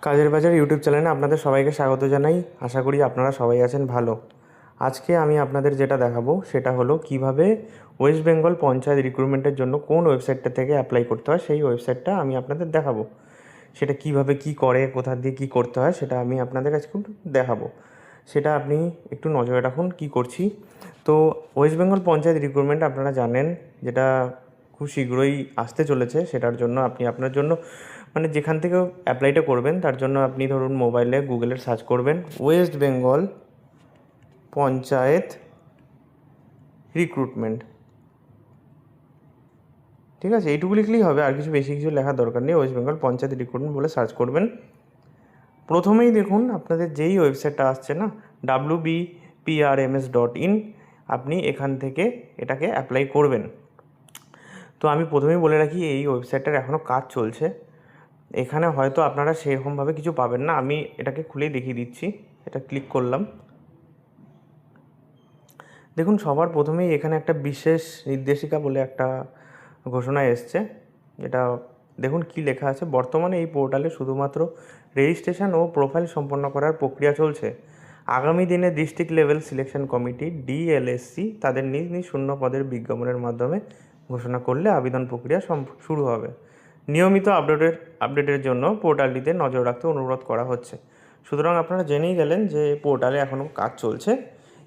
কাজের বাজার ইউটিউব চ্যানেলে আপনাদের সবাইকে স্বাগত জানাই। আশা করি আপনারা সবাই আছেন ভালো। আজকে আমি আপনাদের যেটা দেখাবো সেটা হলো কিভাবে ওয়েস্ট বেঙ্গল পঞ্চায়েত রিক্রুটমেন্টের জন্য কোন ওয়েবসাইটটা থেকে অ্যাপ্লাই করতে হয় সেই ওয়েবসাইটটা আমি আপনাদের দেখাবো। সেটা কিভাবে কি করে, কোথা দিয়ে কি করতে হয় সেটা আমি আপনাদের কাছে একটু দেখাবো। সেটা আপনি একটু নজরে রাখুন কি করছি। তো ওয়েস্ট বেঙ্গল পঞ্চায়েত রিক্রুটমেন্ট আপনারা জানেন, যেটা খুব শীঘ্রই আসতে চলেছে। সেটার জন্য আপনি আপনার জন্য মানে যেখান থেকেও অ্যাপ্লাইটা করবেন তার জন্য আপনি ধরুন মোবাইলে গুগলে সার্চ করবেন ওয়েস্ট বেঙ্গল পঞ্চায়েত রিক্রুটমেন্ট। ঠিক আছে, এইটুকু লিখলেই হবে, আর কিছু বেশি কিছু লেখার দরকার নেই। ওয়েস্ট বেঙ্গল পঞ্চায়েত রিক্রুটমেন্ট বলে সার্চ করবেন। প্রথমেই দেখুন আপনাদের যেই ওয়েবসাইটটা আসছে না, wbprms.in, আপনি এখান থেকে এটাকে অ্যাপ্লাই করবেন। তো আমি প্রথমেই বলে রাখি এই ওয়েবসাইটটার এখনও কাজ চলছে। এখানে হয়তো আপনারা সেরকমভাবে কিছু পাবেন না। আমি এটাকে খুলেই দেখিয়ে দিচ্ছি। এটা ক্লিক করলাম। দেখুন সবার প্রথমেই এখানে একটা বিশেষ নির্দেশিকা বলে একটা ঘোষণা এসছে। এটা দেখুন কি লেখা আছে, বর্তমানে এই পোর্টালে শুধুমাত্র রেজিস্ট্রেশন ও প্রোফাইল সম্পন্ন করার প্রক্রিয়া চলছে। আগামী দিনে ডিস্ট্রিক্ট লেভেল সিলেকশন কমিটি ডিএলএসসি তাদের নিজ নিজ শূন্য পদের বিজ্ঞাপনের মাধ্যমে ঘোষণা করলে আবেদন প্রক্রিয়া শুরু হবে। নিয়মিত আপডেটের জন্য পোর্টালটিতে নজর রাখতে অনুরোধ করা হচ্ছে। সুতরাং আপনারা জেনেই গেলেন যে পোর্টালে এখনও কাজ চলছে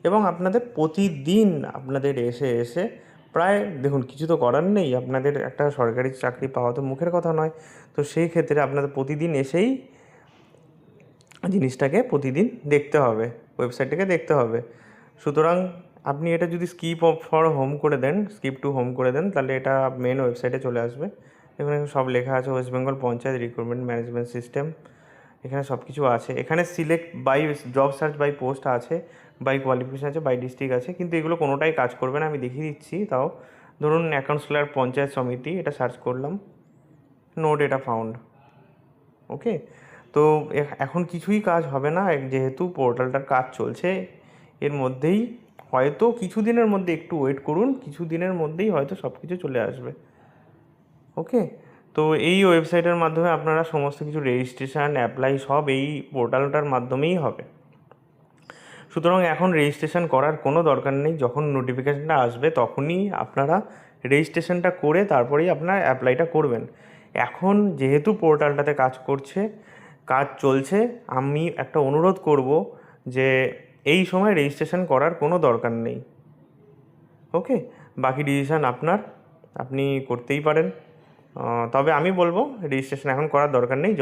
এবং আপনাদের প্রতিদিন আপনাদের এসে এসে প্রায় দেখুন কিছু তো করার নেই, আপনাদের একটা সরকারি চাকরি পাওয়া তো মুখের কথা নয়। তো সেই ক্ষেত্রে আপনাদের প্রতিদিন এসেই জিনিসটাকে প্রতিদিন দেখতে হবে, ওয়েবসাইটটাকে দেখতে হবে। সুতরাং আপনি এটা যদি স্কিপ ফর হোম করে দেন, স্কিপ টু হোম করে দেন, তাহলে এটা মেন ওয়েবসাইটে চলে আসবে। এখানে সব লেখা আছে West Bengal panchayat recruitment management system. এখানে সব কিছু আছে। এখানে select by job search by post আছে, বাই কোয়ালিফিকেশান আছে, বাই ডিস্ট্রিক্ট আছে, কিন্তু এগুলো কোনোটাই কাজ করবে না। আমি দেখিয়ে দিচ্ছি তাও। ধরুন কাউন্সিলর পঞ্চায়েত সমিতি, এটা সার্চ করলাম, নো ডেটা ফাউন্ড। ওকে, তো এখন কিছুই কাজ হবে না যেহেতু পোর্টালটার কাজ চলছে। এর মধ্যেই হয়তো কিছু দিনের মধ্যে, একটু ওয়েট করুন, কিছু দিনের মধ্যেই হয়তো সব কিছু চলে আসবে। ওকে, তো এই ওয়েবসাইটের মাধ্যমে আপনারা সমস্ত কিছু রেজিস্ট্রেশন অ্যাপ্লাই সব এই পোর্টালটার মাধ্যমেই হবে। সুতরাং এখন রেজিস্ট্রেশন করার কোনো দরকার নেই। যখন নোটিফিকেশানটা আসবে তখনই আপনারা রেজিস্ট্রেশনটা করে তারপরেই আপনার অ্যাপ্লাইটা করবেন। এখন যেহেতু পোর্টালটাতে কাজ চলছে, আমি একটা অনুরোধ করব যে এই সময় রেজিস্ট্রেশন করার কোনো দরকার নেই। ওকে, বাকি ডিসিশান আপনার, আপনি করতেই পারেন। তবে আমি বলবো রেজিস্ট্রেশন এখন করার দরকার নেই।